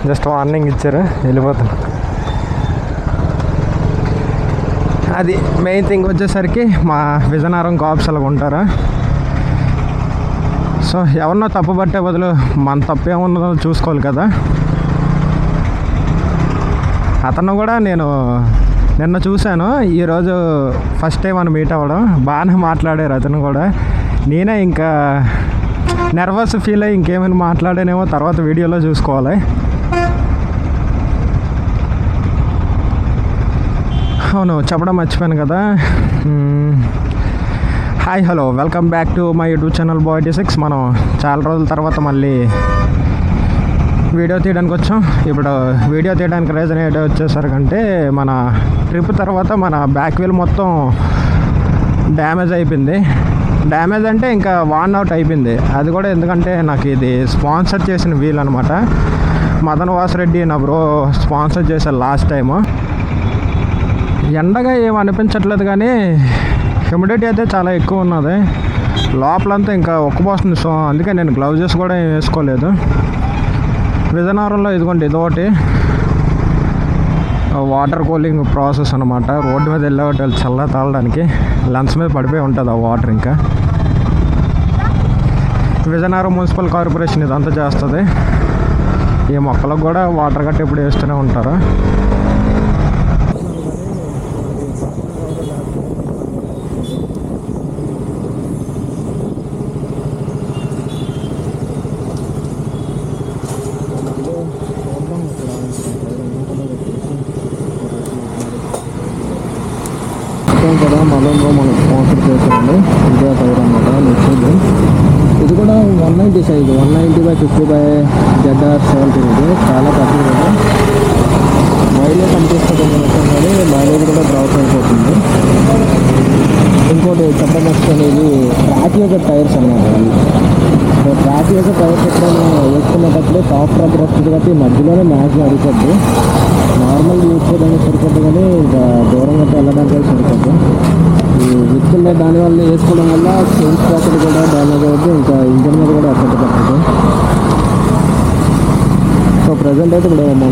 Just warning ఇచ్చారు, వెళ్ళిపోతాను. అది మెయిన్ థింగ్ వచ్చేసరికి మా విజయనగరం కాప్స్ అలాగ ఉంటారా. సో ఎవరినో తప్పు పట్టే బదులు మన తప్పు ఏమున్నదో చూసుకోవాలి కదా. అతను కూడా నేను నిన్న చూశాను, ఈరోజు ఫస్ట్ టైం అని మీట్ అవ్వడం. బాగానే మాట్లాడారు అతను కూడా. నేనే ఇంకా నర్వస్ ఫీల్ అయ్యి ఇంకేమైనా మాట్లాడానేమో, తర్వాత వీడియోలో చూసుకోవాలి. అవును, చెప్పడం మర్చిపోయాను కదా. Hi hello, welcome back to my YouTube channel Boy86. మనం చాలా రోజుల తర్వాత మళ్ళీ వీడియో తీయడానికి వచ్చాం. ఇప్పుడు వీడియో తీయడానికి రీజన్ ఏంటో వచ్చేసరికంటే, మన ట్రిప్ తర్వాత మన బ్యాక్ వీల్ మొత్తం డ్యామేజ్ అయిపోయింది. డ్యామేజ్ అంటే ఇంకా వాన్ అవుట్ అయిపోయింది. అది కూడా ఎందుకంటే నాకు ఇది స్పాన్సర్ చేసిన వీల్ అనమాట. మదన్ వాసిరెడ్డి నా బ్రో స్పాన్సర్ చేశారు లాస్ట్ టైము. ఎండగా ఏం అనిపించట్లేదు కానీ హ్యూమిడిటీ అయితే చాలా ఎక్కువ ఉన్నది. లోపలంతా ఇంకా ఉక్కపోస్తుంది. సో అందుకే నేను గ్లౌజెస్ కూడా ఏం వేసుకోలేదు. విజయనగరంలో ఇదిగోండి ఇదొకటి వాటర్ కూలింగ్ ప్రాసెస్ అనమాట. రోడ్డు మీద వెళ్ళేవాటి చల్ల తాగడానికి లంచ్ మీద పడిపోయి ఉంటుంది ఆ వాటర్. ఇంకా విజయనగరం మున్సిపల్ కార్పొరేషన్ ఇదంతా చేస్తుంది. ఈ మొక్కలకు కూడా వాటర్ గట్టి ఎప్పుడు వేస్తూనే ఉంటారు. కూడా మదన్లో మనం స్పాన్సర్ చేస్తామండి. ఇదే టైర్ అనమాట. నెక్స్ట్ ఇది కూడా 190 సైజు, 190/50/ZR17. ఇది చాలా తక్కువ. మైలేజ్ అనిపిస్తుంది కానీ మైలేజ్ కూడా డ్రాప్ అయిపోతుంది. ఇంకోటి చెప్పడం అనేది ట్రాక్ యొక్క టైర్స్ అన్నమాట. సో ట్రాక్ యొక్క టైర్స్ ఎప్పుడైనా వేసుకునేటప్పుడు సాఫ్ట్ రబ్బర్ వస్తుంది కాబట్టి మధ్యలోనే మ్యాక్సిమం అడిపోద్ది. నార్మల్ యూజ్ చేయడానికి సరిపోద్ది కానీ ఇంకా దూరంగా వెళ్ళడానికి సరిపోద్ది. ఈ విత్తుల్లో దానివల్ల వేసుకోవడం వల్ల చైన్ స్పాకెట్ కూడా డ్యామేజ్ అవుతుంది. ఇంకా ఇంజన్ మీద కూడా ఎఫెక్ట్ పడుతుంది. సో ప్రజెంట్ అయితే ఇప్పుడు మన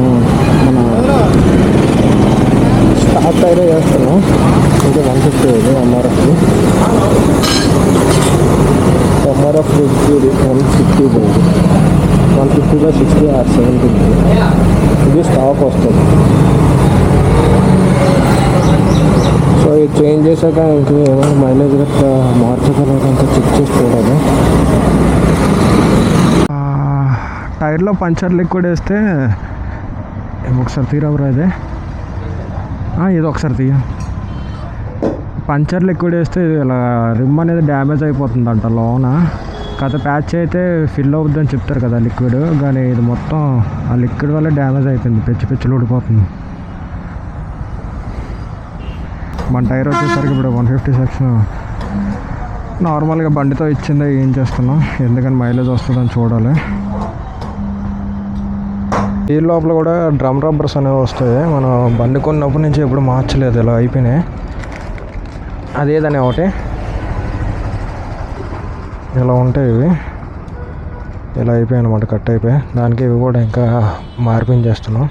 స్టాక్ టైరే వేస్తున్నాం. ఇంకా 150 ఇది ఎంఆర్ఎఫ్ 150/60 or 70. ఇది స్టాక్ వస్తుంది. సో ఇది చేంజ్ చేశాక ఇంకా ఏమైనా మైలేజ్ గట్రా మార్చగలగా ఇంకా చెక్ చేసుకోవడము. టైర్లో పంచర్ లిక్విడ్ వేస్తే ఒకసారి తీరవరా ఇది ఒకసారి తీయ. పంచర్ లిక్విడ్ వేస్తే ఇలా రిమ్ అనేది డ్యామేజ్ అయిపోతుందంట లోన. కథ ప్యాచ్ అయితే ఫిల్ అవుద్దని చెప్తారు కదా లిక్విడ్, కానీ ఇది మొత్తం ఆ లిక్విడ్ వల్ల డ్యామేజ్ అయిపోయింది. పిచ్చులు ఊడిపోతుంది. మన టైర్ వచ్చేసరికి ఇప్పుడు 150 సెక్షన్ నార్మల్గా బండితో ఇచ్చిందే ఏం చేస్తున్నాం, ఎందుకని మైలేజ్ వస్తుందని చూడాలి. ఈ లోపల కూడా డ్రమ్ రబ్బర్స్ అనేవి వస్తాయి. మనం బండి కొన్నప్పటి నుంచి ఎప్పుడు మార్చలేదు, ఇలా అయిపోయినాయి. అదేదనే ఒకటి ఇలా ఉంటాయి. ఇవి ఇలా అయిపోయాయి అనమాట, కట్ అయిపోయాయి. దానికి ఇవి కూడా ఇంకా మార్పించేస్తున్నాం.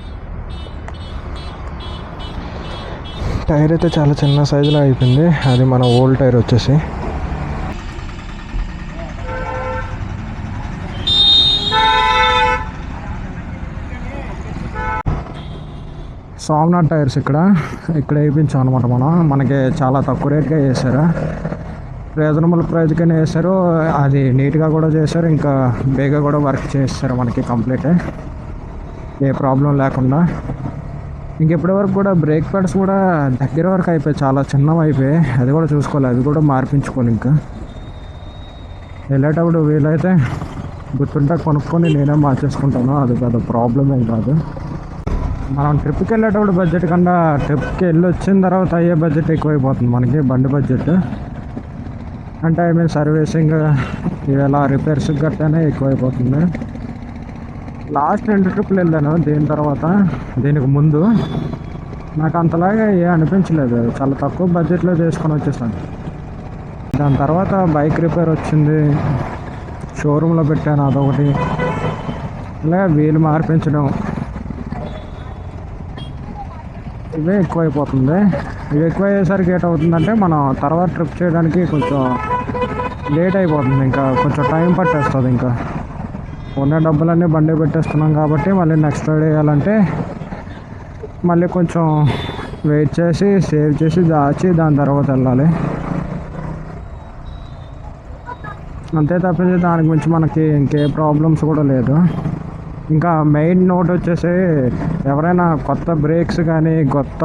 టైర్ అయితే చాలా చిన్న సైజులో అయిపోయింది. అది మన ఓల్డ్ టైర్ వచ్చేసి. సోమనాథ్ టైర్స్ ఇక్కడ వేయించాం అనమాట. మనకి చాలా తక్కువ రేట్గా వేసారు, రీజనబుల్ ప్రైస్గానే వేశారు. అది నీట్గా కూడా చేశారు, ఇంకా బేగా కూడా వర్క్ చేస్తారు మనకి కంప్లీట్, ఏ ప్రాబ్లం లేకుండా. ఇంకెప్పటి వరకు కూడా బ్రేక్ ప్యాడ్స్ కూడా దగ్గర వరకు అయిపోయాయి, చాలా చిన్నవి అయిపోయాయి. అది కూడా చూసుకోవాలి, అది కూడా మార్పించుకోవాలి. ఇంకా వెళ్ళేటప్పుడు వీలైతే గుర్తుంటే కొనుక్కొని నేనే మార్చేసుకుంటాను, అది పెద్ద ప్రాబ్లం ఏం కాదు. మనం ట్రిప్కి వెళ్ళేటప్పుడు బడ్జెట్ కన్నా ట్రిప్కి వెళ్ళి వచ్చిన తర్వాత అయ్యే బడ్జెట్ ఎక్కువైపోతుంది మనకి, బండి బడ్జెట్ అంటే ఐ మీన్ సర్వీసింగ్ ఇలా రిపేర్స్ గట్టానే ఎక్కువైపోతుంది. లాస్ట్ 2 ట్రిప్లు వెళ్ళాను దీని తర్వాత. దీనికి ముందు నాకు అంతలాగా ఏ అనిపించలేదు, చాలా తక్కువ బడ్జెట్లో చేసుకొని వచ్చేసాను. దాని తర్వాత బైక్ రిపేర్ వచ్చింది, షోరూంలో పెట్టాను అదొకటి. అలాగే వీలు మార్పించడం ఇవే ఎక్కువైపోతుంది. ఇవి ఎక్కువ అయ్యేసరికి ఏటవుతుందంటే మనం తర్వాత ట్రిప్ చేయడానికి కొంచెం లేట్ అయిపోతుంది, ఇంకా కొంచెం టైం పట్టేస్తుంది. ఇంకా ఉన్న డబ్బులన్నీ బండి పెట్టేస్తున్నాం కాబట్టి మళ్ళీ నెక్స్ట్ రైడ్ వేయాలంటే మళ్ళీ కొంచెం వెయిట్ చేసి సేవ్ చేసి దాచి దాని తర్వాత వెళ్ళాలి. అంతే తప్పించి దానికి మించి మనకి ఇంకే ప్రాబ్లమ్స్ కూడా లేదు. ఇంకా మెయిన్ నోట్ వచ్చేసి ఎవరైనా కొత్త బ్రేక్స్ కానీ కొత్త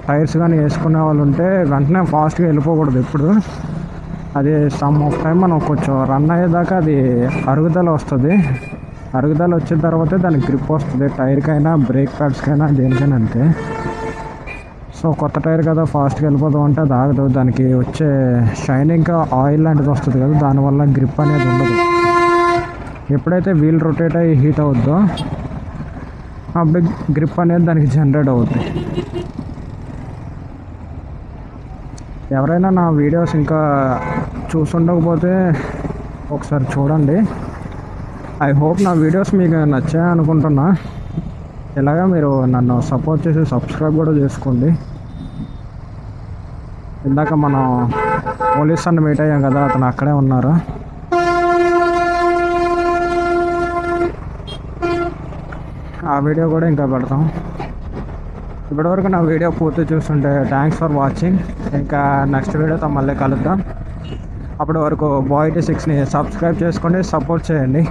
టైర్స్ కానీ వేసుకునే వాళ్ళు ఉంటే వెంటనే ఫాస్ట్గా వెళ్ళిపోకూడదు ఎప్పుడు. అది సమ్ ఆఫ్ టైం మనం కొంచెం రన్ అయ్యేదాకా అది అరుగుదల వస్తుంది. అరుగుదల వచ్చిన తర్వాతే దానికి గ్రిప్ వస్తుంది, టైర్కైనా బ్రేక్ ప్యాడ్స్కైనా దేనికైనా అంతే. సో కొత్త టైర్ కదా ఫాస్ట్గా వెళ్ళిపోదాం అంటే అది ఆగదు. దానికి వచ్చే షైనింగ్ ఆయిల్ లాంటిది వస్తుంది కదా, దానివల్ల గ్రిప్ అనేది ఉండదు. ఎప్పుడైతే వీల్ రొటేట్ అయ్యి హీట్ అవుద్దో అప్పుడు గ్రిప్ అనేది దానికి జనరేట్ అవుద్ది. ఎవరైనా నా వీడియోస్ ఇంకా చూసుండకపోతే ఒకసారి చూడండి. ఐ హోప్ నా వీడియోస్ మీకు నచ్చాయి అనుకుంటున్నా. ఇలాగా మీరు నన్ను సపోర్ట్ చేసి సబ్స్క్రైబ్ కూడా చేసుకోండి. ఇందాక మనం పోలీస్ అన్న మీట్ అయ్యాం కదా, అతను అక్కడే ఉన్నారు. ఆ వీడియో కూడా ఇంకా పెడతాం. ఇప్పటివరకు నా వీడియో పూర్తి చూస్తుంటే థ్యాంక్స్ ఫర్ వాచింగ్. ఇంకా నెక్స్ట్ వీడియోతో మళ్ళీ కలుద్దాం. అప్పటి వరకు బాయ్ 6ని సబ్స్క్రైబ్ చేసుకోండి, సపోర్ట్ చేయండి.